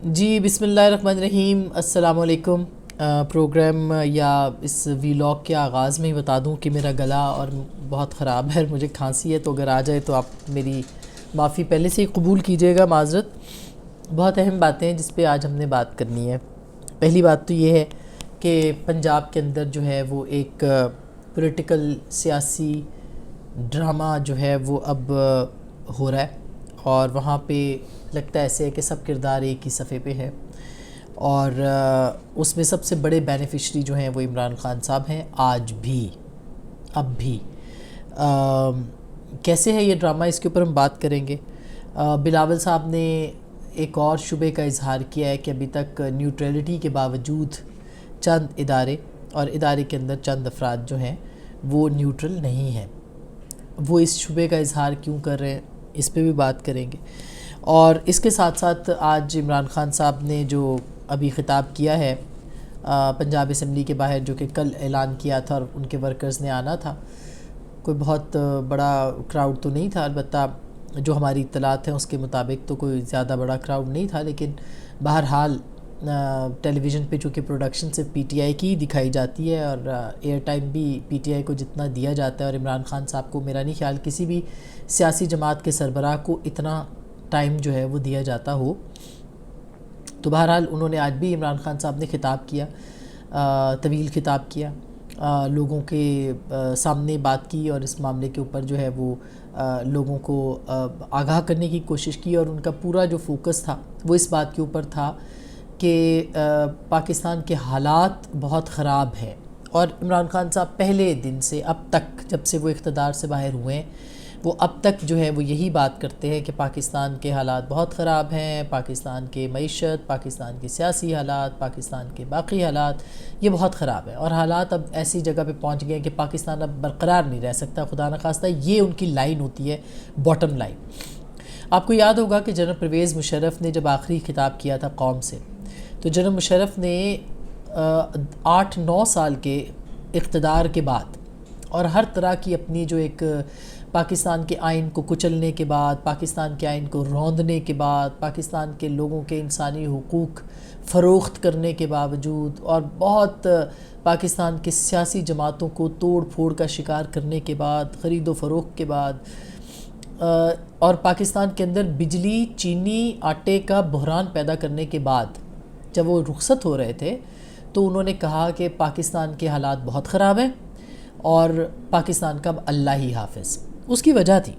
جی بسم اللہ الرحمن الرحیم، السلام علیکم۔ پروگرام یا اس ویلاگ کے آغاز میں ہی بتا دوں کہ میرا گلا اور بہت خراب ہے، مجھے کھانسی ہے، تو اگر آ جائے تو آپ میری معافی پہلے سے ہی قبول کیجیے گا، معذرت۔ بہت اہم باتیں ہیں جس پہ آج ہم نے بات کرنی ہے۔ پہلی بات تو یہ ہے کہ پنجاب کے اندر جو ہے وہ ایک پولیٹیکل سیاسی ڈرامہ جو ہے وہ اب ہو رہا ہے، اور وہاں پہ لگتا ہے ایسے ہے کہ سب کردار ایک ہی صفحے پہ ہے، اور اس میں سب سے بڑے بینیفیشری جو ہیں وہ عمران خان صاحب ہیں آج بھی، اب بھی۔ کیسے ہے یہ ڈرامہ، اس کے اوپر ہم بات کریں گے۔ بلاول صاحب نے ایک اور شبے کا اظہار کیا ہے کہ ابھی تک نیوٹرلٹی کے باوجود چند ادارے اور ادارے کے اندر چند افراد جو ہیں وہ نیوٹرل نہیں ہیں۔ وہ اس شبے کا اظہار کیوں کر رہے ہیں، اس پہ بھی بات کریں گے۔ اور اس کے ساتھ ساتھ آج عمران خان صاحب نے جو ابھی خطاب کیا ہے پنجاب اسمبلی کے باہر، جو کہ کل اعلان کیا تھا اور ان کے ورکرز نے آنا تھا، کوئی بہت بڑا کراؤڈ تو نہیں تھا، البتہ جو ہماری اطلاعات ہیں اس کے مطابق تو کوئی زیادہ بڑا کراؤڈ نہیں تھا، لیکن بہرحال ٹیلی ویژن پہ چونکہ پروڈکشن صرف پی ٹی آئی کی دکھائی جاتی ہے، اور ایئر ٹائم بھی پی ٹی آئی کو جتنا دیا جاتا ہے، اور عمران خان صاحب کو میرا نہیں خیال کسی بھی سیاسی جماعت کے سربراہ کو اتنا ٹائم جو ہے وہ دیا جاتا ہو۔ تو بہرحال انہوں نے آج بھی عمران خان صاحب نے خطاب کیا، طویل خطاب کیا، لوگوں کے سامنے بات کی، اور اس معاملے کے اوپر جو ہے وہ لوگوں کو آگاہ کرنے کی کوشش کی، اور ان کا پورا جو فوکس تھا وہ اس بات کے اوپر تھا کہ پاکستان کے حالات بہت خراب ہیں۔ اور عمران خان صاحب پہلے دن سے اب تک، جب سے وہ اقتدار سے باہر ہوئے ہیں، وہ اب تک جو ہے وہ یہی بات کرتے ہیں کہ پاکستان کے حالات بہت خراب ہیں، پاکستان کے معیشت، پاکستان کے سیاسی حالات، پاکستان کے باقی حالات یہ بہت خراب ہیں، اور حالات اب ایسی جگہ پہ پہنچ گئے ہیں کہ پاکستان اب برقرار نہیں رہ سکتا، خدا نخواستہ۔ یہ ان کی لائن ہوتی ہے، باٹم لائن۔ آپ کو یاد ہوگا کہ جنرل پرویز مشرف نے جب آخری خطاب کیا تھا قوم سے، تو جنرل مشرف نے 8-9 سال کے اقتدار کے بعد، اور ہر طرح کی اپنی جو ایک پاکستان کے آئین کو کچلنے کے بعد، پاکستان کے آئین کو روندنے کے بعد، پاکستان کے لوگوں کے انسانی حقوق فروخت کرنے کے باوجود، اور بہت پاکستان کے سیاسی جماعتوں کو توڑ پھوڑ کا شکار کرنے کے بعد، خرید و فروخت کے بعد، اور پاکستان کے اندر بجلی، چینی، آٹے کا بحران پیدا کرنے کے بعد، جب وہ رخصت ہو رہے تھے تو انہوں نے کہا کہ پاکستان کے حالات بہت خراب ہیں، اور پاکستان کا اب اللہ ہی حافظ۔ اس کی وجہ تھی،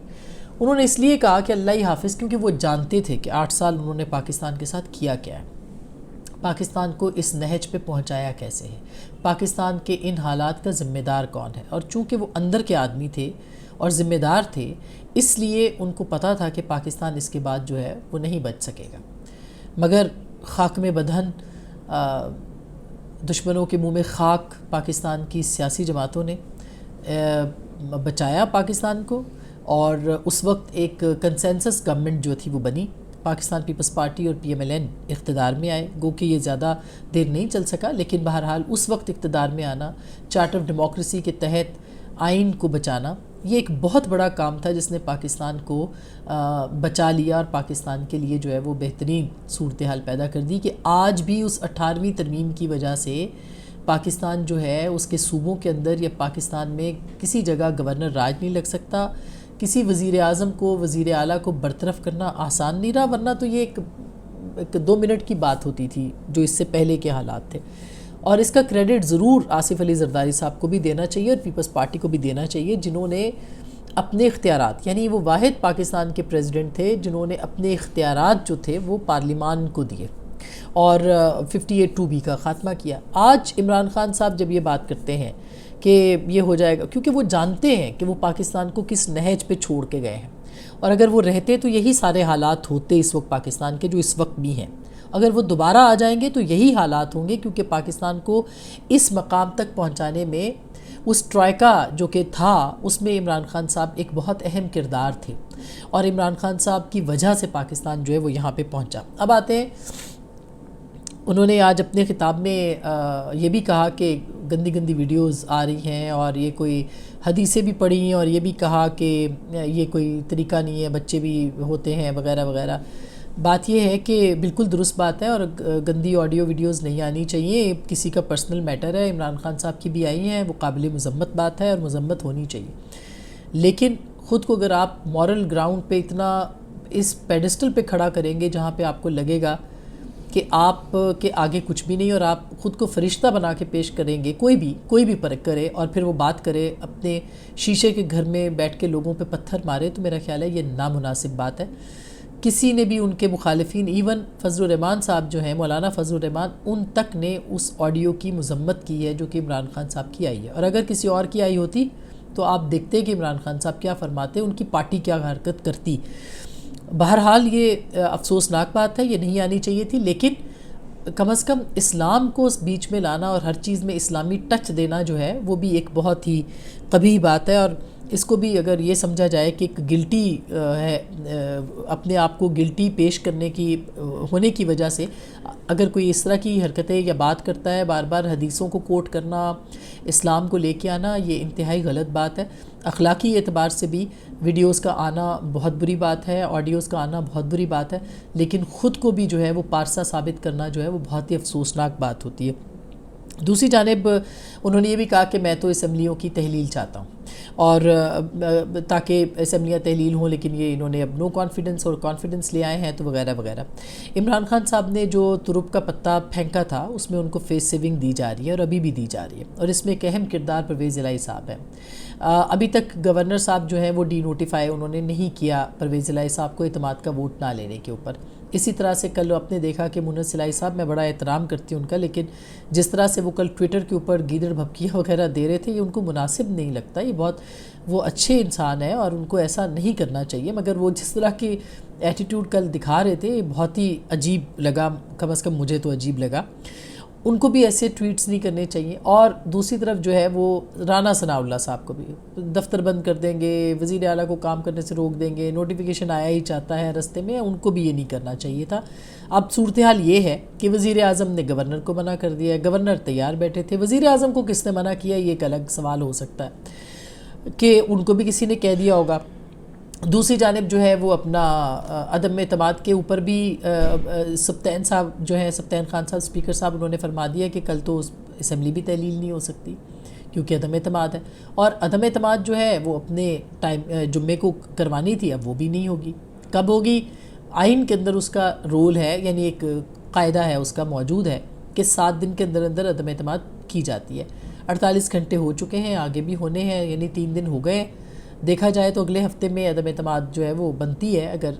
انہوں نے اس لیے کہا کہ اللہ ہی حافظ کیونکہ وہ جانتے تھے کہ 8 سال انہوں نے پاکستان کے ساتھ کیا کیا ہے، پاکستان کو اس نہج پہ پہنچایا کیسے ہے، پاکستان کے ان حالات کا ذمہ دار کون ہے۔ اور چونکہ وہ اندر کے آدمی تھے اور ذمہ دار تھے، اس لیے ان کو پتہ تھا کہ پاکستان اس کے بعد جو ہے وہ نہیں بچ سکے گا، مگر خاک میں بدہن، دشمنوں کے منہ میں خاک، پاکستان کی سیاسی جماعتوں نے بچایا پاکستان کو، اور اس وقت ایک کنسنسس گورنمنٹ جو تھی وہ بنی، پاکستان پیپلز پارٹی اور PMLN اقتدار میں آئے، گو کہ یہ زیادہ دیر نہیں چل سکا، لیکن بہرحال اس وقت اقتدار میں آنا، چارٹر آف ڈیموکریسی کے تحت آئین کو بچانا، یہ ایک بہت بڑا کام تھا جس نے پاکستان کو بچا لیا، اور پاکستان کے لیے جو ہے وہ بہترین صورتحال پیدا کر دی کہ آج بھی اس 18ویں ترمیم کی وجہ سے پاکستان جو ہے اس کے صوبوں کے اندر یا پاکستان میں کسی جگہ گورنر راج نہیں لگ سکتا، کسی وزیر اعظم کو، وزیر اعلیٰ کو برطرف کرنا آسان نہیں رہا، ورنہ تو یہ ایک 2 منٹ کی بات ہوتی تھی جو اس سے پہلے کے حالات تھے۔ اور اس کا کریڈٹ ضرور آصف علی زرداری صاحب کو بھی دینا چاہیے اور پیپلز پارٹی کو بھی دینا چاہیے، جنہوں نے اپنے اختیارات، یعنی وہ واحد پاکستان کے پریزیڈنٹ تھے جنہوں نے اپنے اختیارات جو تھے وہ پارلیمان کو دیے، اور 58(2)B کا خاتمہ کیا۔ آج عمران خان صاحب جب یہ بات کرتے ہیں کہ یہ ہو جائے گا، کیونکہ وہ جانتے ہیں کہ وہ پاکستان کو کس نہج پہ چھوڑ کے گئے ہیں، اور اگر وہ رہتے تو یہی سارے حالات ہوتے اس وقت پاکستان کے جو اس وقت بھی ہیں، اگر وہ دوبارہ آ جائیں گے تو یہی حالات ہوں گے، کیونکہ پاکستان کو اس مقام تک پہنچانے میں اس ٹرائکا جو کہ تھا، اس میں عمران خان صاحب ایک بہت اہم کردار تھے، اور عمران خان صاحب کی وجہ سے پاکستان جو ہے وہ یہاں پہ پہنچا۔ اب آتے ہیں، انہوں نے آج اپنے خطاب میں یہ بھی کہا کہ گندی گندی ویڈیوز آ رہی ہیں، اور یہ کوئی حدیثیں بھی پڑھی ہیں، اور یہ بھی کہا کہ یہ کوئی طریقہ نہیں ہے، بچے بھی ہوتے ہیں وغیرہ وغیرہ۔ بات یہ ہے کہ بالکل درست بات ہے، اور گندی آڈیو ویڈیوز نہیں آنی چاہیے. کسی کا پرسنل میٹر ہے، عمران خان صاحب کی بھی آئی ہیں، وہ قابل مذمت بات ہے اور مذمت ہونی چاہیے. لیکن خود کو اگر آپ مورل گراؤنڈ پہ اتنا اس پیڈسٹل پہ کھڑا کریں گے جہاں پہ آپ کو لگے گا کہ آپ کے آگے کچھ بھی نہیں، اور آپ خود کو فرشتہ بنا کے پیش کریں گے، کوئی بھی فرق کرے اور پھر وہ بات کرے اپنے شیشے کے گھر میں بیٹھ کے لوگوں پہ پتھر مارے، تو میرا خیال ہے یہ نامناسب بات ہے. کسی نے بھی ان کے مخالفین، ایون فضل الرحمان صاحب جو ہیں، مولانا فضل الرحمان، ان تک نے اس آڈیو کی مذمت کی ہے جو کہ عمران خان صاحب کی آئی ہے. اور اگر کسی اور کی آئی ہوتی تو آپ دیکھتے کہ عمران خان صاحب کیا فرماتے، ان کی پارٹی کیا حرکت کرتی. بہرحال یہ افسوسناک بات ہے، یہ نہیں آنی چاہیے تھی. لیکن کم از کم اسلام کو اس بیچ میں لانا اور ہر چیز میں اسلامی ٹچ دینا جو ہے وہ بھی ایک بہت ہی قبیح بات ہے. اور اس کو بھی اگر یہ سمجھا جائے کہ ایک گلٹی ہے، اپنے آپ کو گلٹی پیش کرنے کی ہونے کی وجہ سے اگر کوئی اس طرح کی حرکتیں یا بات کرتا ہے، بار بار حدیثوں کو کوٹ کرنا، اسلام کو لے کے آنا، یہ انتہائی غلط بات ہے. اخلاقی اعتبار سے بھی ویڈیوز کا آنا بہت بری بات ہے، آڈیوز کا آنا بہت بری بات ہے، لیکن خود کو بھی جو ہے وہ پارسا ثابت کرنا جو ہے وہ بہت ہی افسوسناک بات ہوتی ہے. دوسری جانب انہوں نے یہ بھی کہا کہ میں تو اسمبلیوں کی تحلیل چاہتا ہوں، اور تاکہ اسمبلیاں تحلیل ہوں، لیکن یہ انہوں نے اب نو کانفیڈنس اور کانفیڈنس لے آئے ہیں تو وغیرہ وغیرہ. عمران خان صاحب نے جو ترپ کا پتہ پھینکا تھا اس میں ان کو فیس سیونگ دی جا رہی ہے، اور ابھی بھی دی جا رہی ہے، اور اس میں ایک اہم کردار پرویز الہی صاحب ہے. ابھی تک گورنر صاحب جو ہیں وہ ڈی نوٹیفائی انہوں نے نہیں کیا پرویز الہی صاحب کو اعتماد کا ووٹ نہ لینے کے اوپر. اسی طرح سے کل آپ نے دیکھا کہ منت الہی صاحب، میں بڑا احترام کرتی ہوں ان کا، لیکن جس طرح سے وہ کل ٹویٹر کے اوپر گیدڑ بھبکیاں وغیرہ دے رہے تھے، یہ ان کو مناسب نہیں لگتا. یہ بہت وہ اچھے انسان ہیں اور ان کو ایسا نہیں کرنا چاہیے، مگر وہ جس طرح کی ایٹیٹیوڈ کل دکھا رہے تھے یہ بہت ہی عجیب لگا، کم از کم مجھے تو عجیب لگا. ان کو بھی ایسے ٹویٹس نہیں کرنے چاہیے. اور دوسری طرف جو ہے وہ رانا ثناء اللہ صاحب کو بھی دفتر بند کر دیں گے، وزیر اعلیٰ کو کام کرنے سے روک دیں گے، نوٹیفیکیشن آیا ہی چاہتا ہے رستے میں، ان کو بھی یہ نہیں کرنا چاہیے تھا. اب صورتحال یہ ہے کہ وزیر اعظم نے گورنر کو منع کر دیا ہے، گورنر تیار بیٹھے تھے، وزیر اعظم کو کس نے منع کیا یہ ایک الگ سوال ہو سکتا ہے کہ ان کو بھی کسی نے کہہ دیا ہوگا. دوسری جانب جو ہے وہ اپنا عدم اعتماد کے اوپر بھی سبطین صاحب جو ہیں، سبطین خان صاحب اسپیکر صاحب، انہوں نے فرما دیا کہ کل تو اسمبلی بھی تحلیل نہیں ہو سکتی کیونکہ عدم اعتماد ہے. اور عدم اعتماد جو ہے وہ اپنے جمعے کو کروانی تھی، اب وہ بھی نہیں ہوگی. کب ہوگی؟ آئین کے اندر اس کا رول ہے، یعنی ایک قاعدہ ہے اس کا موجود ہے کہ 7 دن کے اندر اندر عدم اعتماد کی جاتی ہے. 48 گھنٹے ہو چکے ہیں، آگے بھی ہونے ہیں، یعنی 3 دن ہو گئے. دیکھا جائے تو اگلے ہفتے میں عدم اعتماد جو ہے وہ بنتی ہے، اگر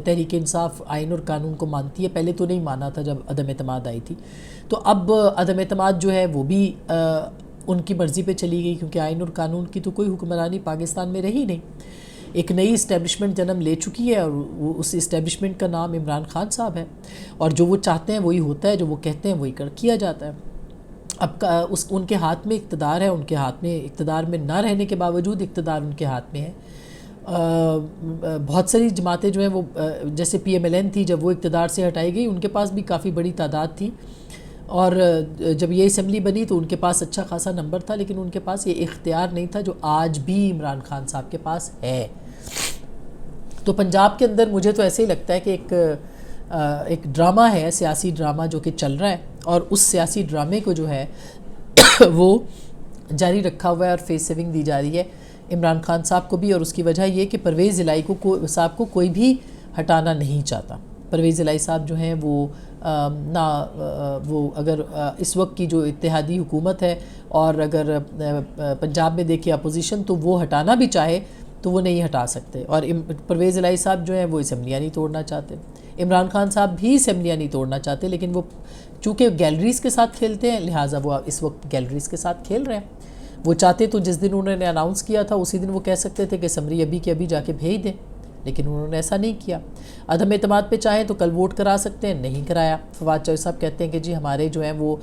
تحریک انصاف آئین اور قانون کو مانتی ہے. پہلے تو نہیں مانا تھا جب عدم اعتماد آئی تھی، تو اب عدم اعتماد جو ہے وہ بھی ان کی مرضی پہ چلی گئی، کیونکہ آئین اور قانون کی تو کوئی حکمرانی پاکستان میں رہی نہیں. ایک نئی اسٹیبلشمنٹ جنم لے چکی ہے، اور اس اسٹیبلشمنٹ کا نام عمران خان صاحب ہے، اور جو وہ چاہتے ہیں وہی ہوتا ہے، جو وہ کہتے ہیں وہی کیا جاتا ہے. اب ان کے ہاتھ میں اقتدار ہے، ان کے ہاتھ میں اقتدار میں نہ رہنے کے باوجود اقتدار ان کے ہاتھ میں ہے. بہت ساری جماعتیں جو ہیں وہ جیسے پی ایم ایل این تھی، جب وہ اقتدار سے ہٹائی گئی ان کے پاس بھی کافی بڑی تعداد تھی، اور جب یہ اسمبلی بنی تو ان کے پاس اچھا خاصا نمبر تھا، لیکن ان کے پاس یہ اختیار نہیں تھا جو آج بھی عمران خان صاحب کے پاس ہے. تو پنجاب کے اندر مجھے تو ایسے ہی لگتا ہے کہ ایک ڈرامہ ہے، سیاسی ڈرامہ جو کہ چل رہا ہے، اور اس سیاسی ڈرامے کو جو ہے وہ جاری رکھا ہوا ہے، اور فیس سیونگ دی جا رہی ہے عمران خان صاحب کو بھی. اور اس کی وجہ یہ کہ پرویز الہی صاحب کو کوئی بھی ہٹانا نہیں چاہتا. پرویز الہی صاحب جو ہیں وہ وہ اگر اس وقت کی جو اتحادی حکومت ہے، اور اگر پنجاب میں دیکھیں اپوزیشن، تو وہ ہٹانا بھی چاہے تو وہ نہیں ہٹا سکتے. اور پرویز الہی صاحب جو ہیں وہ اسمبلیاں نہیں توڑنا چاہتے، عمران خان صاحب بھی اسمبلیاں نہیں توڑنا چاہتے، لیکن وہ چونکہ گیلریز کے ساتھ کھیلتے ہیں لہٰذا وہ اس وقت گیلریز کے ساتھ کھیل رہے ہیں. وہ چاہتے تو جس دن انہوں نے اناؤنس کیا تھا اسی دن وہ کہہ سکتے تھے کہ اسمبلی ابھی کے ابھی جا کے بھیج دیں، لیکن انہوں نے ایسا نہیں کیا. عدم اعتماد پہ چاہیں تو کل ووٹ کرا سکتے ہیں، نہیں کرایا. فواد چوہدری صاحب کہتے ہیں کہ جی ہمارے جو ہیں وہ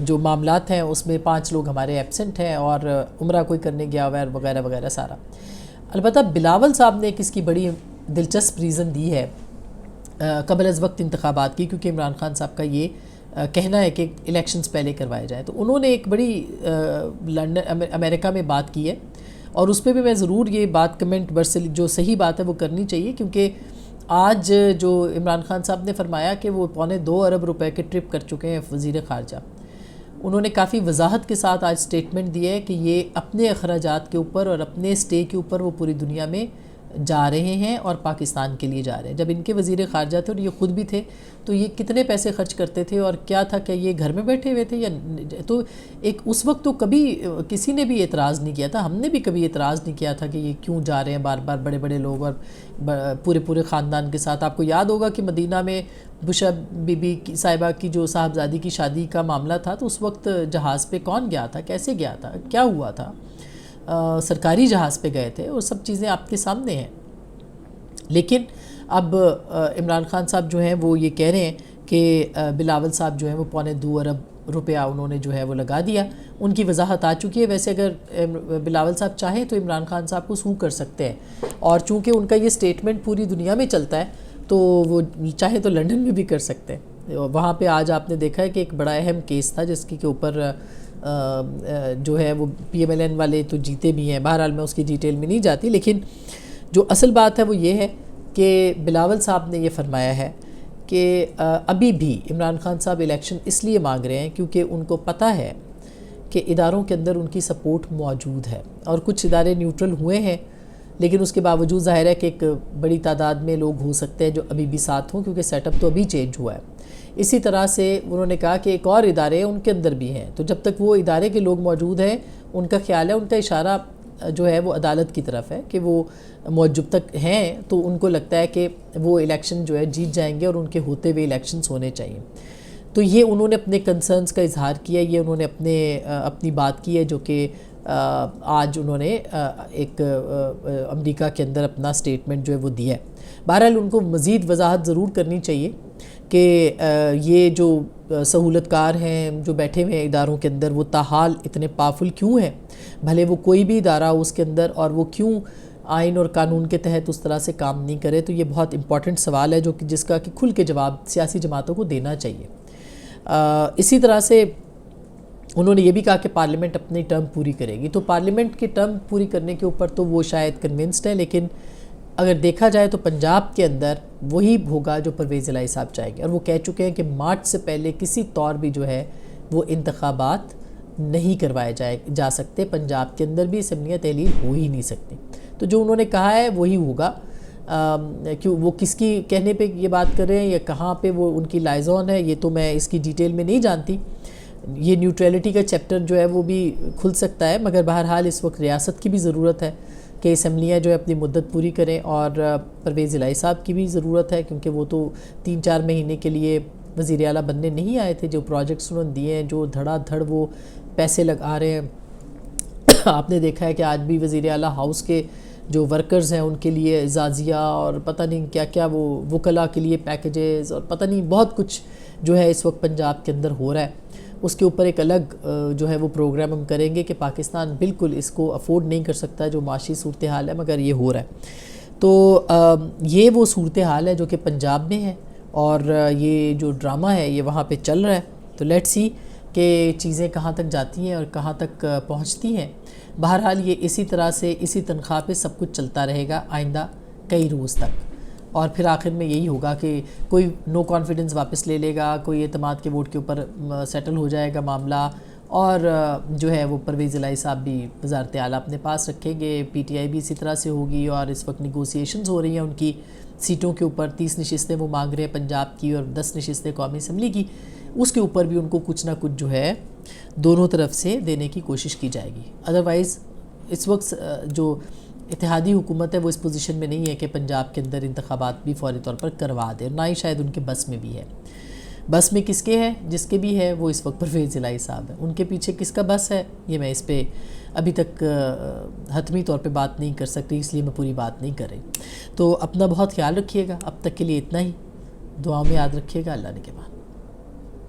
جو معاملات ہیں اس میں 5 لوگ ہمارے ایبسنٹ ہیں، اور عمرہ کوئی کرنے گیا ہوا ہے وغیرہ وغیرہ سارا. البتہ بلاول صاحب نے ایک اس کی بڑی دلچسپ ریزن دی ہے قبل از وقت انتخابات کی، کیونکہ عمران خان صاحب کا یہ کہنا ہے کہ الیکشنز پہلے کروائے جائیں. تو انہوں نے ایک بڑی لندن امریکہ میں بات کی ہے، اور اس پہ بھی میں ضرور یہ بات کمنٹ برسل جو صحیح بات ہے وہ کرنی چاہیے، کیونکہ آج جو عمران خان صاحب نے فرمایا کہ وہ 2.25 ارب روپے کے ٹرپ کر چکے ہیں وزیر خارجہ، انہوں نے کافی وضاحت کے ساتھ آج سٹیٹمنٹ دی ہے کہ یہ اپنے اخراجات کے اوپر اور اپنے سٹے کے اوپر وہ پوری دنیا میں جا رہے ہیں اور پاکستان کے لیے جا رہے ہیں۔ جب ان کے وزیر خارجہ تھے اور یہ خود بھی تھے تو یہ کتنے پیسے خرچ کرتے تھے اور کیا تھا کہ یہ گھر میں بیٹھے ہوئے تھے یا تو ایک اس وقت تو کبھی کسی نے بھی اعتراض نہیں کیا تھا، ہم نے بھی کبھی اعتراض نہیں کیا تھا کہ یہ کیوں جا رہے ہیں بار بار بڑے بڑے لوگ اور پورے خاندان کے ساتھ۔ آپ کو یاد ہوگا کہ مدینہ میں بشا بی بی صاحبہ کی جو صاحبزادی کی شادی کا معاملہ تھا تو اس وقت جہاز پہ کون گیا تھا، کیسے گیا تھا، کیا ہوا تھا، سرکاری جہاز پہ گئے تھے، وہ سب چیزیں آپ کے سامنے ہیں۔ لیکن اب عمران خان صاحب جو ہیں وہ یہ کہہ رہے ہیں کہ بلاول صاحب جو ہیں وہ 2.25 ارب روپیہ انہوں نے جو ہے وہ لگا دیا۔ ان کی وضاحت آ چکی ہے، ویسے اگر بلاول صاحب چاہیں تو عمران خان صاحب کو سو کر سکتے ہیں، اور چونکہ ان کا یہ سٹیٹمنٹ پوری دنیا میں چلتا ہے تو وہ چاہے تو لنڈن میں بھی کر سکتے ہیں۔ وہاں پہ آج آپ نے دیکھا ہے کہ ایک بڑا اہم کیس تھا جس کے اوپر جو ہے وہ PMLN والے تو جیتے بھی ہیں، بہرحال میں اس کی ڈیٹیل میں نہیں جاتی، لیکن جو اصل بات ہے وہ یہ ہے کہ بلاول صاحب نے یہ فرمایا ہے کہ ابھی بھی عمران خان صاحب الیکشن اس لیے مانگ رہے ہیں کیونکہ ان کو پتہ ہے کہ اداروں کے اندر ان کی سپورٹ موجود ہے، اور کچھ ادارے نیوٹرل ہوئے ہیں لیکن اس کے باوجود ظاہر ہے کہ ایک بڑی تعداد میں لوگ ہو سکتے ہیں جو ابھی بھی ساتھ ہوں، کیونکہ سیٹ اپ تو ابھی چینج ہوا ہے۔ اسی طرح سے انہوں نے کہا کہ ایک اور ادارے ان کے اندر بھی ہیں، تو جب تک وہ ادارے کے لوگ موجود ہیں ان کا خیال ہے، ان کا اشارہ جو ہے وہ عدالت کی طرف ہے کہ وہ جب تک ہیں تو ان کو لگتا ہے کہ وہ الیکشن جو ہے جیت جائیں گے اور ان کے ہوتے ہوئے الیکشنز ہونے چاہیے۔ تو یہ انہوں نے اپنے کنسرنز کا اظہار کیا، یہ انہوں نے اپنی بات کی ہے جو کہ آج انہوں نے ایک امریکہ کے اندر اپنا سٹیٹمنٹ جو ہے وہ دیا ہے۔ بہرحال ان کو مزید وضاحت ضرور کرنی چاہیے کہ یہ جو سہولت کار ہیں جو بیٹھے ہوئے ہیں اداروں کے اندر وہ تاحال اتنے پاورفل کیوں ہیں، بھلے وہ کوئی بھی ادارہ ہو اس کے اندر، اور وہ کیوں آئین اور قانون کے تحت اس طرح سے کام نہیں کرے۔ تو یہ بہت امپورٹنٹ سوال ہے جس کا کہ کھل کے جواب سیاسی جماعتوں کو دینا چاہیے۔ اسی طرح سے انہوں نے یہ بھی کہا کہ پارلیمنٹ اپنی ٹرم پوری کرے گی، تو پارلیمنٹ کی ٹرم پوری کرنے کے اوپر تو وہ شاید کنونسڈ ہے، لیکن اگر دیکھا جائے تو پنجاب کے اندر وہی ہوگا جو پرویز الہی صاحب چاہیں گے، اور وہ کہہ چکے ہیں کہ مارچ سے پہلے کسی طور بھی جو ہے وہ انتخابات نہیں کروائے جا سکتے، پنجاب کے اندر بھی اسمبلیاں تحلیل ہو ہی نہیں سکتی۔ تو جو انہوں نے کہا ہے وہی ہوگا، کہ وہ کس کی کہنے پہ یہ بات کر رہے ہیں یا کہاں پہ وہ ان کی لائزون ہے یہ تو میں اس کی ڈیٹیل میں نہیں جانتی۔ یہ نیوٹریلٹی کا چیپٹر جو ہے وہ بھی کھل سکتا ہے، مگر بہرحال اس وقت ریاست کی بھی ضرورت ہے کہ اسمبلیاں جو ہے اپنی مدت پوری کریں، اور پرویز الہی صاحب کی بھی ضرورت ہے کیونکہ وہ تو 3-4 مہینے کے لیے وزیر اعلیٰ بننے نہیں آئے تھے۔ جو پروجیکٹس انہوں نے دیے ہیں، جو دھڑا دھڑ وہ پیسے لگا رہے ہیں، آپ نے دیکھا ہے کہ آج بھی وزیر اعلیٰ ہاؤس کے جو ورکرز ہیں ان کے لیے اعزازیہ اور پتہ نہیں کیا کیا، وہ وکلاء کے لیے پیکیجز اور پتہ نہیں بہت کچھ جو ہے اس وقت پنجاب کے اندر ہو رہا ہے۔ اس کے اوپر ایک الگ جو ہے وہ پروگرام ہم کریں گے کہ پاکستان بالکل اس کو افورڈ نہیں کر سکتا جو معاشی صورتحال ہے، مگر یہ ہو رہا ہے۔ تو یہ وہ صورتحال ہے جو کہ پنجاب میں ہے، اور یہ جو ڈرامہ ہے یہ وہاں پہ چل رہا ہے۔ تو لیٹ سی کہ چیزیں کہاں تک جاتی ہیں اور کہاں تک پہنچتی ہیں۔ بہرحال یہ اسی طرح سے اسی تنخواہ پہ سب کچھ چلتا رہے گا آئندہ کئی روز تک، اور پھر آخر میں یہی ہوگا کہ کوئی نو کانفیڈنس واپس لے لے گا، کوئی اعتماد کے ووٹ کے اوپر سیٹل ہو جائے گا معاملہ، اور جو ہے وہ پرویز الہی صاحب بھی وزارت اعلیٰ اپنے پاس رکھیں گے، PTI بھی اسی طرح سے ہوگی، اور اس وقت نیگوسیشنز ہو رہی ہیں ان کی سیٹوں کے اوپر، 30 نشستیں وہ مانگ رہے ہیں پنجاب کی اور 10 نشستیں قومی اسمبلی کی، اس کے اوپر بھی ان کو کچھ نہ کچھ جو ہے دونوں طرف سے دینے کی کوشش کی جائے گی۔ ادروائز اس وقت جو اتحادی حکومت ہے وہ اس پوزیشن میں نہیں ہے کہ پنجاب کے اندر انتخابات بھی فوری طور پر کروا دے، نہ ہی شاید ان کے بس میں بھی ہے۔ بس میں کس کے ہے؟ جس کے بھی ہے وہ اس وقت پرویز الہی صاحب ہے، ان کے پیچھے کس کا بس ہے یہ میں اس پہ ابھی تک حتمی طور پہ بات نہیں کر سکتی، اس لیے میں پوری بات نہیں کر رہی۔ تو اپنا بہت خیال رکھیے گا، اب تک کے لیے اتنا ہی، دعاؤں میں یاد رکھیے گا، اللہ نے کے بعد۔